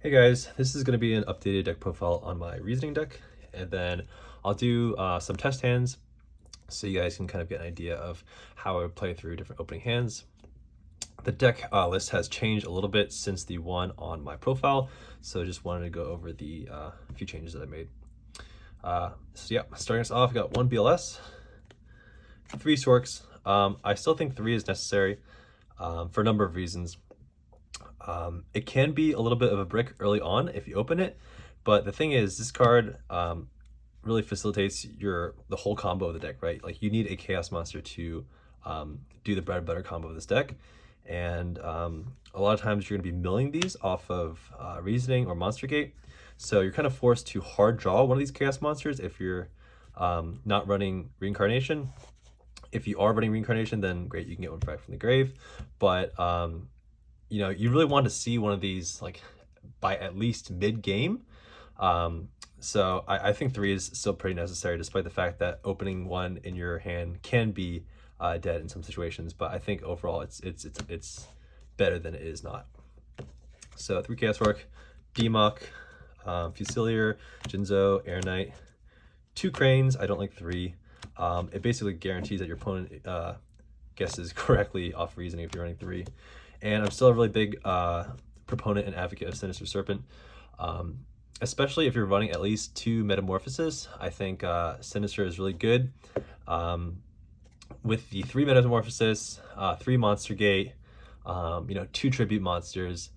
Hey guys, this is going to be an updated deck profile on my Reasoning deck, and then I'll do some test hands so you guys can kind of get an idea of how I would play through different opening hands. The deck list has changed a little bit since the one on my profile, so just wanted to go over the few changes that I made. So yeah, starting us off, we got 1 BLS, 3 Storks. I still think 3 is necessary for a number of reasons. It can be a little bit of a brick early on if you open it, but the thing is, this card really facilitates the whole combo of the deck, right? Like you need a Chaos Monster to do the bread and butter combo of this deck, and a lot of times you're going to be milling these off of Reasoning or Monster Gate, so you're kind of forced to hard draw one of these Chaos Monsters if you're not running Reincarnation. If you are running Reincarnation, then great, you can get one back from the grave, but you know, you really want to see one of these like by at least mid-game. So I think 3 is still pretty necessary, despite the fact that opening one in your hand can be dead in some situations. But I think overall it's better than it is not. So 3 Chaos Orc, Demok, Fusilier, Jinzo, Air Knight, 2 Cranes. I don't like 3. It basically guarantees that your opponent guesses correctly off Reasoning if you're running 3. And I'm still a really big proponent and advocate of Sinister Serpent, especially if you're running at least 2 Metamorphosis. I think Sinister is really good. With the 3 Metamorphosis, 3 Monster Gate, you know, 2 Tribute Monsters,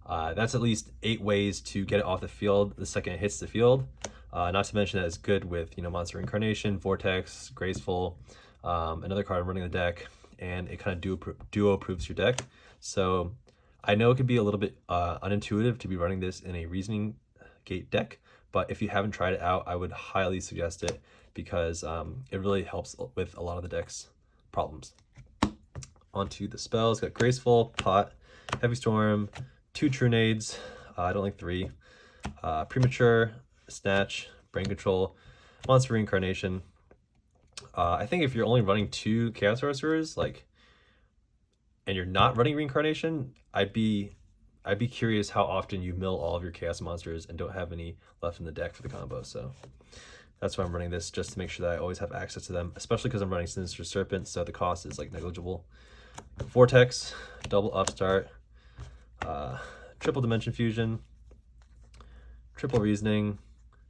that's at least 8 ways to get it off the field the second it hits the field. Not to mention that it's good with, you know, Monster Incarnation, Vortex, Graceful, another card I'm running the deck, and it kind of duo proofs your deck. So I know it could be a little bit unintuitive to be running this in a Reasoning Gate deck, but if you haven't tried it out, I would highly suggest it because it really helps with a lot of the deck's problems. Onto the spells, got Graceful, Pot, Heavy Storm, 2 Trunades, I don't like 3, Premature, Snatch, Brain Control, Monster Reincarnation. I think if you're only running 2 Chaos Sorcerers, like, and you're not running Reincarnation, I'd be curious how often you mill all of your Chaos Monsters and don't have any left in the deck for the combo. So that's why I'm running this, just to make sure that I always have access to them, especially because I'm running Sinister Serpent, so the cost is like negligible. Vortex, double Upstart, triple Dimension Fusion, triple Reasoning,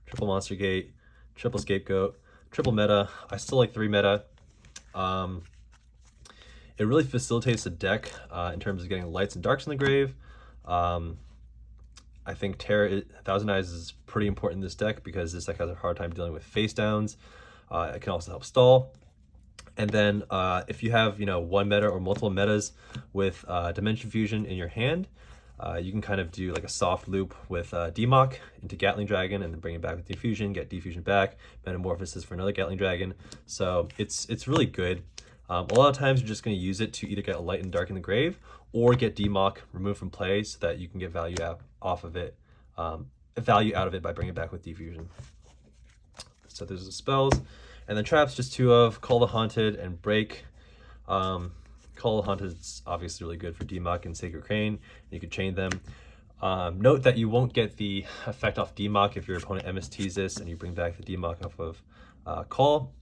triple Monster Gate, triple Scapegoat, triple Meta. I still like 3 Meta. It really facilitates the deck in terms of getting lights and darks in the grave. I think Thousand Eyes is pretty important in this deck because this deck has a hard time dealing with face downs. It can also help stall. And then if you have, you know, 1 meta or multiple metas with Dimension Fusion in your hand, you can kind of do like a soft loop with Demok into Gatling Dragon and then bring it back with Diffusion, get Diffusion back, Metamorphosis for another Gatling Dragon. So it's really good. A lot of times you're just going to use it to either get a light and dark in the grave or get Demok removed from play so that you can get value out of it by bringing it back with Diffusion. So there's the spells. And then traps, just 2 of Call the Haunted and Break. Call the Haunted is obviously really good for Demok and Sacred Crane. You can chain them. Note that you won't get the effect off Demok if your opponent MSTs this and you bring back the Demok off of Call,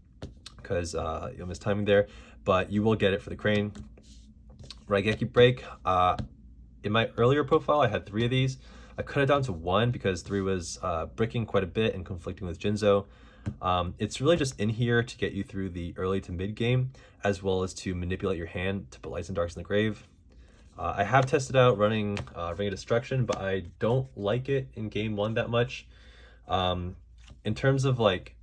because you'll miss timing there, but you will get it for the Crane. Raigeki Break. In my earlier profile, I had 3 of these. I cut it down to 1 because 3 was bricking quite a bit and conflicting with Jinzo. It's really just in here to get you through the early to mid game, as well as to manipulate your hand to put lights and darks in the grave. I have tested out running Ring of Destruction, but I don't like it in game 1 that much. In terms of like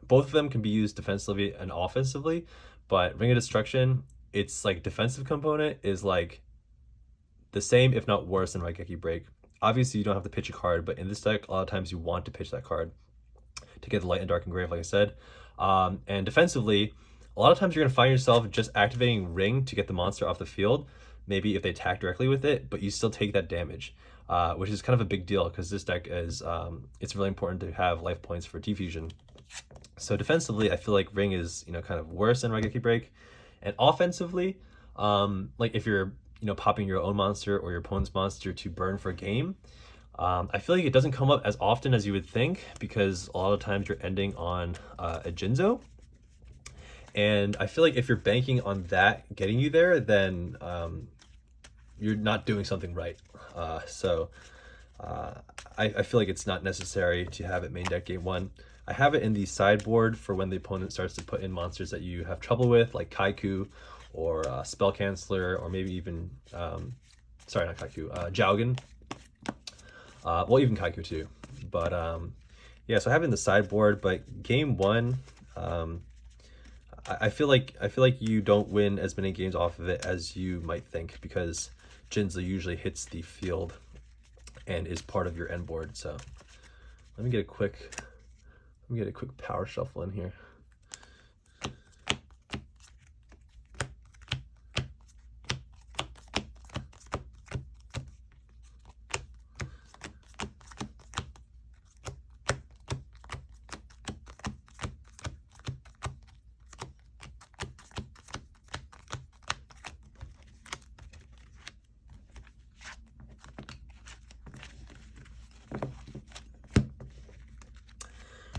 both of them can be used defensively and offensively, but Ring of Destruction, its like defensive component is like the same, if not worse, than Raigeki Break. Obviously, you don't have to pitch a card, but in this deck, a lot of times you want to pitch that card to get the light and dark and grave, like I said. And defensively, a lot of times you're going to find yourself just activating Ring to get the monster off the field, maybe if they attack directly with it, but you still take that damage, which is kind of a big deal because this deck is, it's really important to have life points for Diffusion. So defensively, I feel like Ring is, you know, kind of worse than Raigeki Break. And offensively, like if you're, you know, popping your own monster or your opponent's monster to burn for a game, I feel like it doesn't come up as often as you would think because a lot of times you're ending on a Jinzo. And I feel like if you're banking on that getting you there, then you're not doing something right. So I feel like it's not necessary to have it main deck game one. I have it in the sideboard for when the opponent starts to put in monsters that you have trouble with, like Kaiku or Spell Canceller, or maybe even, sorry, not Kaiku, Jaugen. Well, even Kaiku too. But yeah, so I have it in the sideboard, but game one, I feel like you don't win as many games off of it as you might think, because Jinzo usually hits the field and is part of your end board. So let me get a quick power shuffle in here.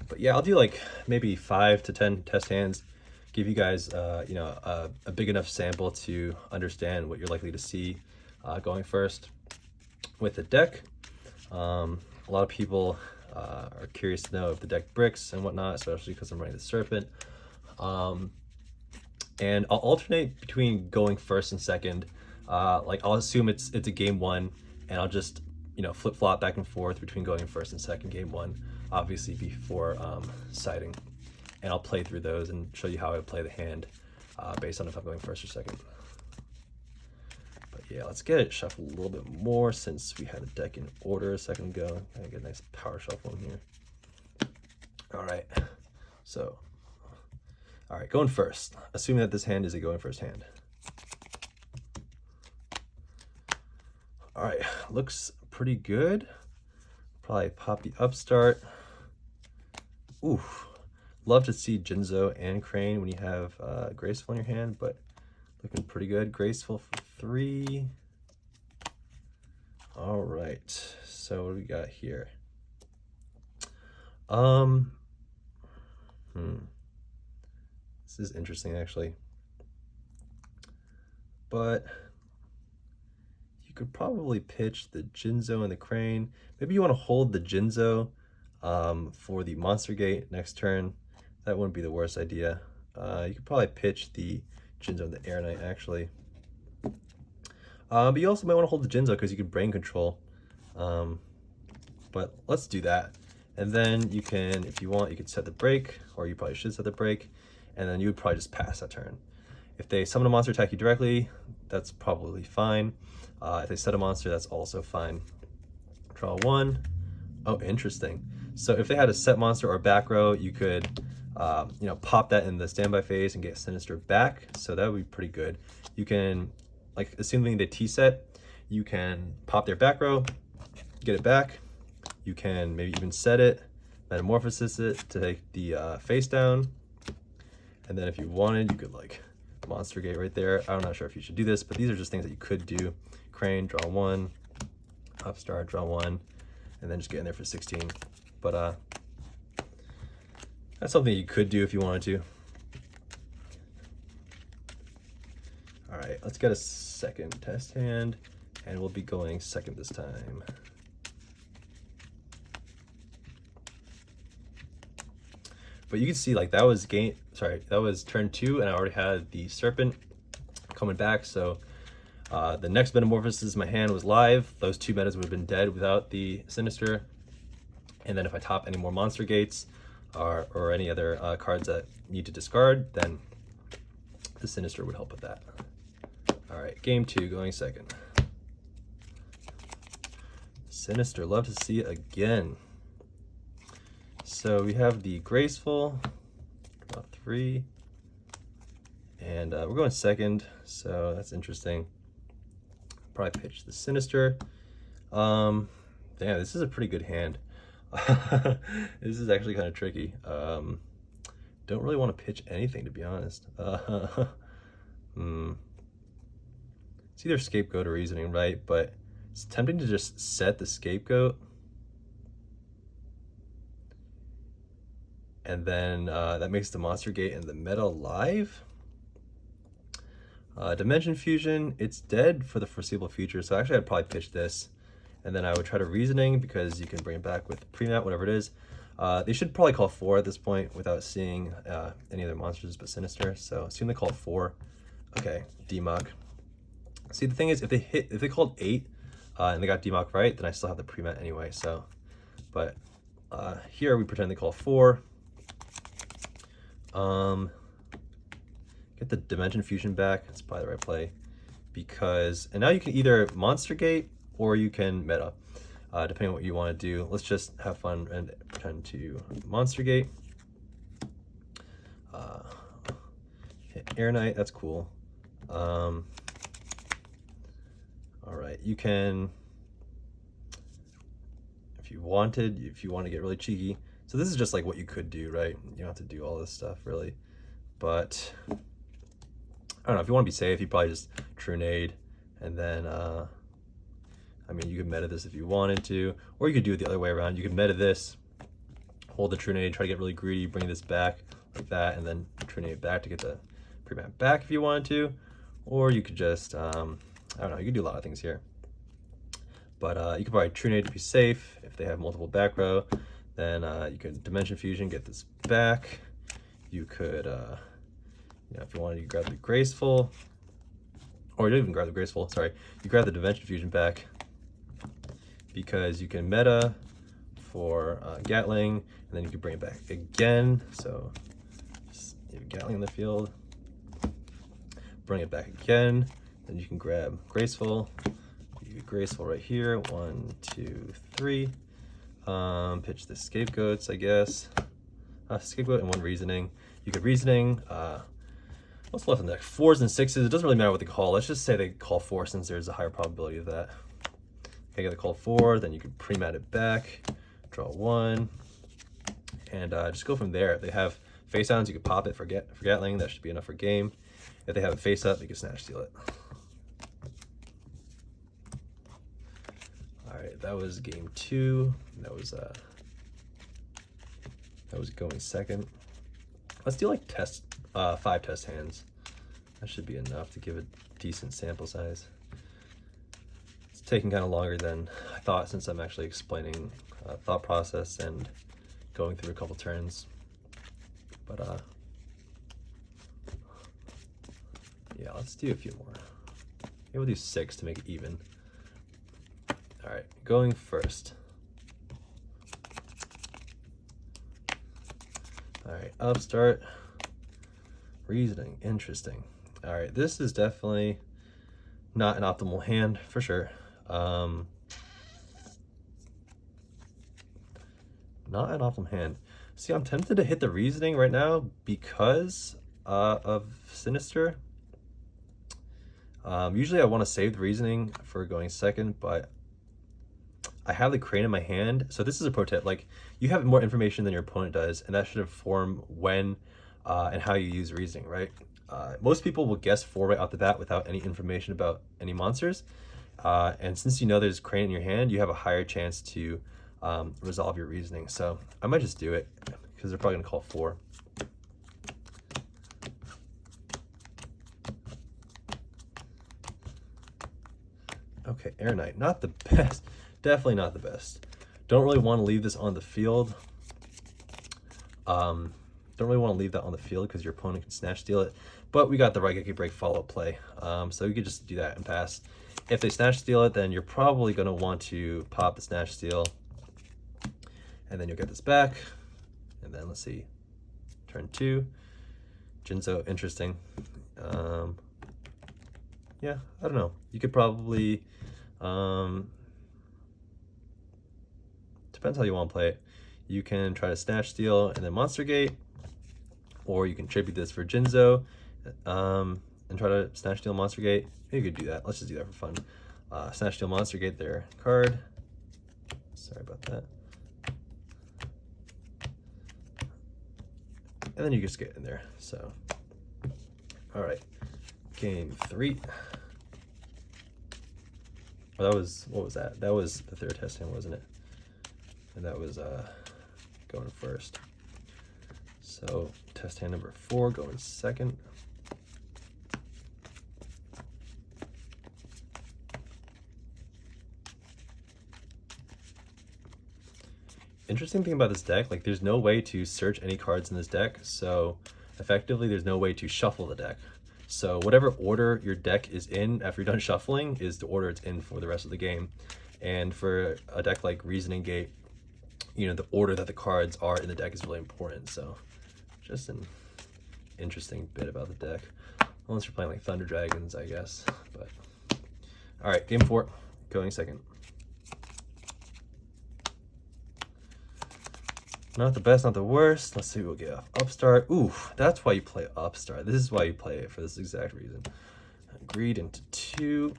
But yeah, I'll do like maybe 5 to 10 test hands, give you guys you know, a big enough sample to understand what you're likely to see going first with the deck. A lot of people are curious to know if the deck bricks and whatnot, especially because I'm running the Serpent. And I'll alternate between going first and second. Like I'll assume it's a game one, and I'll just, you know, flip flop back and forth between going first and second game one, obviously before siding. And I'll play through those and show you how I play the hand based on if I'm going first or second. But yeah, let's get it shuffled a little bit more since we had the deck in order a second ago. I get a nice power shuffle in here. All right, so, all right, going first. Assuming that this hand is a going first hand. All right, looks pretty good. Probably pop the upstart. Ooh, love to see Jinzo and Crane when you have Graceful in your hand, but looking pretty good. Graceful for 3. All right, so what do we got here? This is interesting actually, but you could probably pitch the Jinzo and the Crane. Maybe you want to hold the Jinzo for the Monster Gate next turn. That wouldn't be the worst idea. You could probably pitch the Jinzo and the Air Knight actually. But you also might want to hold the Jinzo because you could brain control. But let's do that. And then you can, if you want, you could set the break, or you probably should set the break, and then you would probably just pass that turn. If they summon a monster, attack you directly, that's probably fine. If they set a monster, that's also fine. Draw 1. Oh, interesting. So if they had a set monster or back row, you could you know, pop that in the standby phase and get Sinister back. So that would be pretty good. You can, like, assuming they T-set, you can pop their back row, get it back. You can maybe even set it, metamorphosis it to take the face down. And then if you wanted, you could like Monster Gate right there. I'm not sure if you should do this, but these are just things that you could do. Crane, draw 1, upstart, draw 1, and then just get in there for 16. But that's something you could do if you wanted to. All right, let's get a second test hand, and we'll be going second this time. But you can see like that was that was turn 2, and I already had the Serpent coming back. So the next Metamorphosis in my hand was live. Those 2 metas would have been dead without the Sinister. And then if I top any more Monster Gates or any other cards that need to discard, then the Sinister would help with that. All right, game 2, going second. Sinister, love to see it again. So we have the Graceful, draw 3, and we're going second, so that's interesting. Probably pitch the Sinister. Damn, this is a pretty good hand. This is actually kind of tricky. Don't really want to pitch anything, to be honest. It's either Scapegoat or Reasoning, right? But It's tempting to just set the scapegoat. And then that makes the monster gate and the meta live. Dimension Fusion, it's dead for the foreseeable future, so actually I'd probably pitch this. And then I would try to Reasoning, because you can bring it back with pre-mat, whatever it is. They should probably call 4 at this point without seeing any other monsters but Sinister, so assume they called 4. Okay, Demock. See, the thing is, if they called 8 and they got Demock right, then I still have the pre-mat anyway, so. But here we pretend they call 4. Get the Dimension Fusion back. It's probably the right play, because and now you can either Monster Gate or you can meta, depending on what you want to do. Let's just have fun and pretend to Monster Gate. Hit Air Knight. That's cool. All right, you can, if you want to get really cheeky. So this is just like what you could do, right? You don't have to do all this stuff really, but I don't know, if you want to be safe, you probably just True Nade, and then I mean, you could meta this if you wanted to, or you could do it the other way around. You could meta this, hold the True Nade, try to get really greedy, bring this back like that, and then True Nade back to get the pre-mat back if you wanted to, or you could just I don't know, you could do a lot of things here. But you could probably True Nade to be safe. If they have multiple back row, then you could Dimension Fusion, get this back. You could, you know, if you wanted, you grab the Graceful, or you don't even grab the Graceful, sorry. You grab the Dimension Fusion back, because you can meta for Gatling, and then you can bring it back again. So just you have Gatling in the field, bring it back again, then you can grab Graceful. You get Graceful right here, 1, 2, 3. Pitch the Scapegoats, I guess. Scapegoat and 1 Reasoning. You could Reasoning. What's left in the deck? 4s and 6s. It doesn't really matter what they call. Let's just say they call 4, since there's a higher probability of that. Okay, they call 4, then you can pre-mat it back, draw 1, and just go from there. If they have face downs, you can pop it for Gatling. That should be enough for game. If they have it face up, you can Snatch Steal it. All right, that was game 2. That was going second. Let's do like 5 test hands. That should be enough to give a decent sample size. It's taking kind of longer than I thought, since I'm actually explaining thought process and going through a couple turns. But yeah, let's do a few more. Maybe we'll do 6 to make it even. All right, going first. All right, upstart. Reasoning, interesting. All right, this is definitely not an optimal hand for sure. Not an optimal hand. See, I'm tempted to hit the Reasoning right now because of Sinister. Usually I want to save the Reasoning for going second, but I have the Crane in my hand. So this is a pro tip. Like, you have more information than your opponent does, and that should inform when and how you use Reasoning, right? Most people will guess 4 right off the bat without any information about any monsters. And since you know there's Crane in your hand, you have a higher chance to resolve your Reasoning. So I might just do it, because they're probably gonna call 4. Okay, Air Knight, not the best. Definitely not the best. Don't really want to leave this on the field. Don't really want to leave that on the field because your opponent can Snatch Steal it. But we got the Raigeki Break follow-up play. So you could just do that and pass. If they Snatch Steal it, then you're probably going to want to pop the Snatch Steal. And then you'll get this back. And then let's see. Turn 2. Jinzo, interesting. Yeah, I don't know. You could probably... depends how you want to play it. You can try to Snatch Steal and then Monster Gate, or you can tribute this for Jinzo and try to Snatch Steal Monster Gate. Maybe you could do that. Let's just do that for fun. Snatch Steal Monster Gate their card. Sorry about that. And then you just get in there. So, all right, game 3. Oh, that was, what was that? That was the third test hand, wasn't it? And that was going first. So test hand number 4 going second. Interesting thing about this deck, like there's no way to search any cards in this deck, so effectively there's no way to shuffle the deck. So whatever order your deck is in after you're done shuffling is the order it's in for the rest of the game. And for a deck like Reasoning Gate, you know, the order that the cards are in the deck is really important. So just an interesting bit about the deck. Unless you're playing like Thunder Dragons, I guess. But all right, game 4, going second. Not the best, not the worst. Let's see what we'll get. Upstart. Ooh, that's why you play Upstart. This is why you play it, for this exact reason. Greed into 2.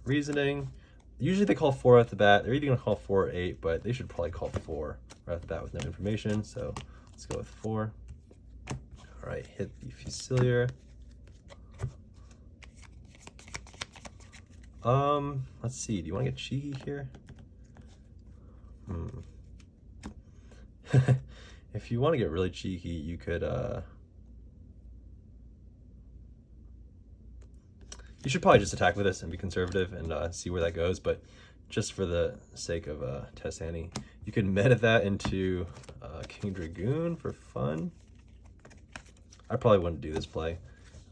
Reasoning. Usually they call 4 at the bat. They're either going to call 4 or 8, but they should probably call 4 right at the bat with no information. So let's go with 4. All right, hit the Fusilier. Let's see. Do you want to get cheeky here? If you want to get really cheeky, you could you should probably just attack with this and be conservative and see where that goes, but just for the sake of test handing, you could meta that into King Dragoon for fun. I probably wouldn't do this play,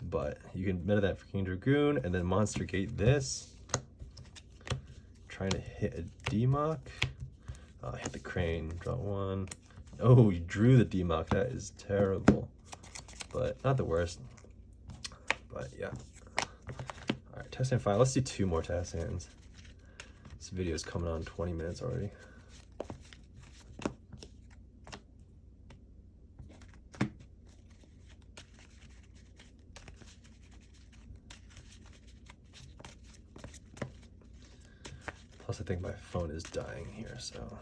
but you can meta that for King Dragoon and then Monster Gate this, trying to hit a Demock. Hit the Crane, draw 1. Oh, you drew the Demock. That is terrible, but not the worst. But yeah. All right, test hand 5. Let's do 2 more test hands. This video is coming on 20 minutes already. Plus, I think my phone is dying here, so.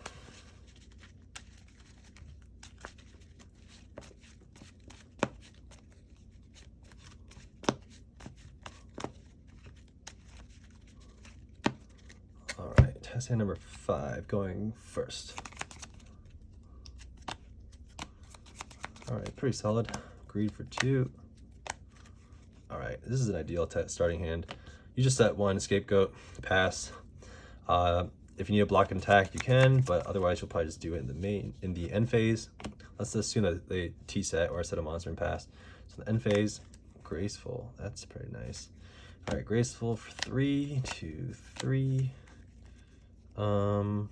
All right, test hand number 5, going first. All right, pretty solid. Greed for 2. All right, this is an ideal starting hand. You just set 1, scapegoat, pass. If you need a block and attack, you can, but otherwise you'll probably just do it in the end phase. Let's assume that they T-set or set a monster and pass. So the end phase, Graceful. That's pretty nice. All right, Graceful for 3, 2, 3. Probably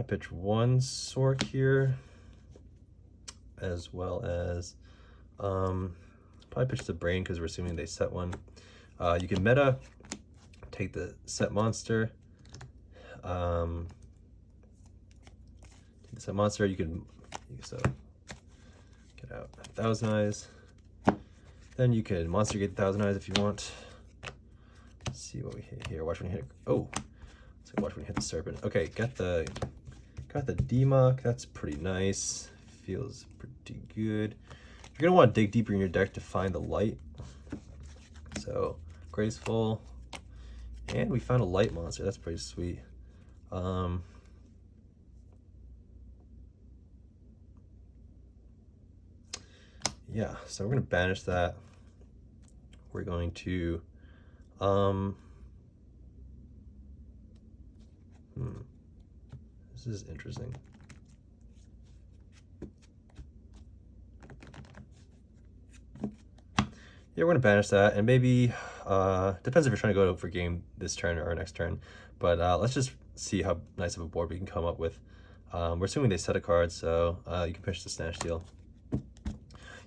pitch 1 Sork here, as well as probably pitch the Brain because we're assuming they set 1. You can meta, take the set monster. Take the set monster. You can so get out Thousand Eyes. Then you can Monster Gate Thousand Eyes if you want. Let's see what we hit here. Watch when you hit. Oh, so watch when you hit the Serpent. Okay, got the Demock. That's pretty nice. Feels pretty good. You're gonna want to dig deeper in your deck to find the light. So Graceful. And we found a light monster. That's pretty sweet. Yeah, so we're going to banish that. We're going to... This is interesting. Yeah, we're going to banish that, and maybe, depends if you're trying to go for game this turn or next turn, but let's just see how nice of a board we can come up with. We're assuming they set a card, so you can pitch the Snatch Deal.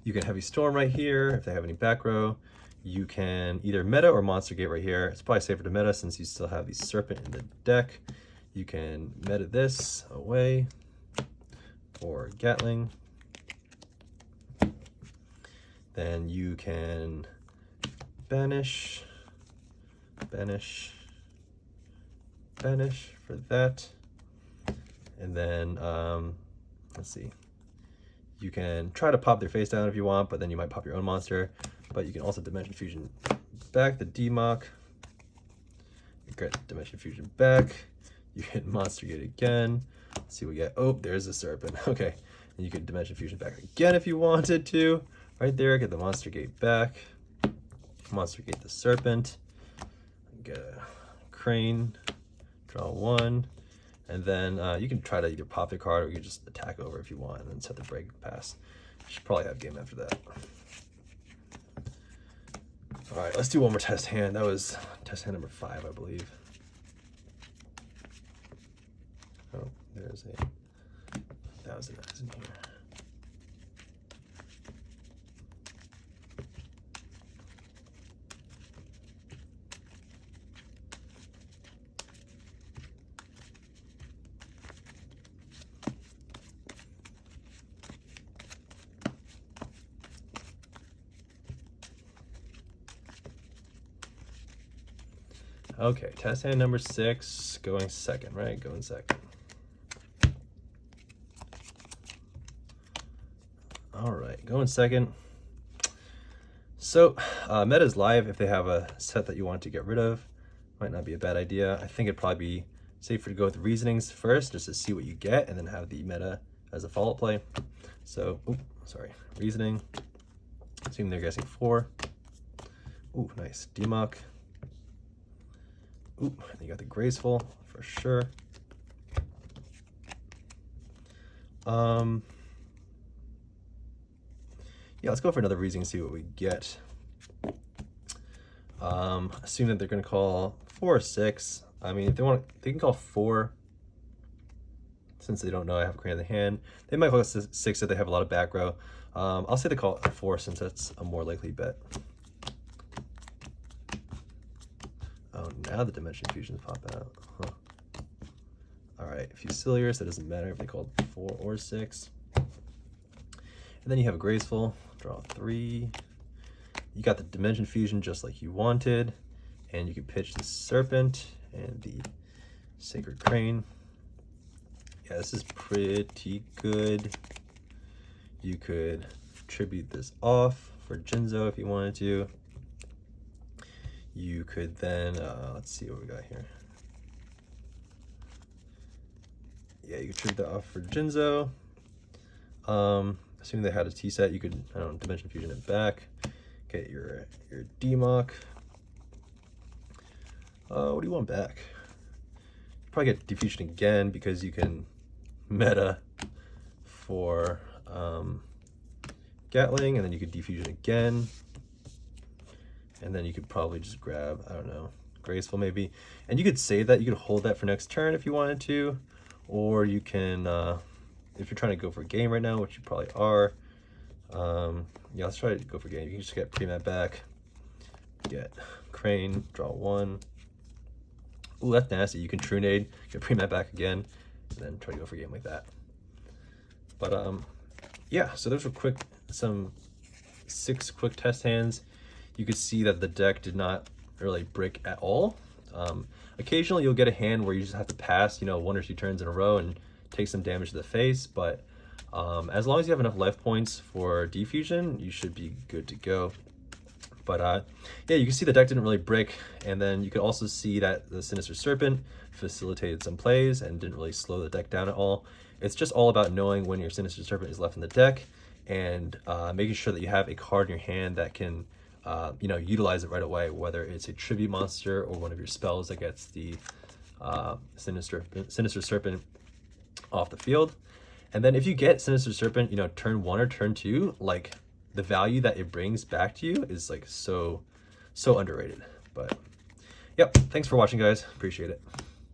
You can Heavy Storm right here, if they have any back row. You can either meta or Monster Gate right here. It's probably safer to meta since you still have the Serpent in the deck. You can meta this away, or Gatling. Then you can banish for that. And then, let's see. You can try to pop their face down if you want, but then you might pop your own monster. but you can also Dimension Fusion back the Demock. You get Dimension Fusion back. You hit Monster Gate again. Let's see what we get. Oh, there's the Serpent. Okay, and you can Dimension Fusion back again if you wanted to. Right there, get the Monster Gate back. Monster Gate the Serpent. Get a Crane. Draw one. And then you can try to either pop the card or you can just attack over if you want and then set the break pass. You should probably have game after that. All right, let's do one more test hand. That was test hand number 5, I believe. Oh, there's a 1,000 eyes in here. Okay, test hand number 6, going second, right? Going second. All right, going second. So, meta's live. If they have a set that you want to get rid of, might not be a bad idea. I think it'd probably be safer to go with reasonings first, just to see what you get, and then have the meta as a follow-up play. So, reasoning. Assuming they're guessing 4. Ooh, nice. Demock. Ooh, and you got the Graceful for sure. Yeah, let's go for another reasoning and see what we get. Assume that they're going to call 4 or 6. I mean, if they want, they can call 4. Since they don't know I have a Crane in the hand, they might call 6 if they have a lot of back row. I'll say they call 4 since that's a more likely bet. Oh, now the Dimension Fusions pop out. Huh. All right, Fusiliers, that doesn't matter if they called 4 or 6. And then you have a Graceful, draw 3. You got the Dimension Fusion just like you wanted. And you can pitch the Serpent and the Sacred Crane. Yeah, this is pretty good. You could tribute this off for Jinzo if you wanted to. You could then, let's see what we got here. Yeah, you could tribute that off for Jinzo. Assuming they had a T set, you could, I don't know, Dimension Fusion it back. Get your Demock. What do you want back? You probably get Diffusion again because you can meta for Gatling, and then you could Diffusion again. And then you could probably just grab, I don't know, Graceful maybe. And you could save that. You could hold that for next turn if you wanted to. Or you can, if you're trying to go for a game right now, which you probably are. Yeah, let's try to go for a game. You can just get pre-mat back. Get Crane, draw 1. Ooh, that's nasty. You can Trunade, get pre-mat back again, and then try to go for a game like that. But yeah, so those were some 6 quick test hands. You could see that the deck did not really brick at all. Occasionally you'll get a hand where you just have to pass, 1 or 2 turns in a row and take some damage to the face, but as long as you have enough life points for Diffusion, you should be good to go. But yeah, you can see the deck didn't really brick, and then you could also see that the Sinister Serpent facilitated some plays and didn't really slow the deck down at all. It's just all about knowing when your Sinister Serpent is left in the deck and making sure that you have a card in your hand that can utilize it right away, whether it's a tribute monster or one of your spells that gets the Sinister Serpent off the field. And then if you get Sinister Serpent, turn 1 or turn 2, like the value that it brings back to you is like so underrated. But yep, thanks for watching, guys. Appreciate it.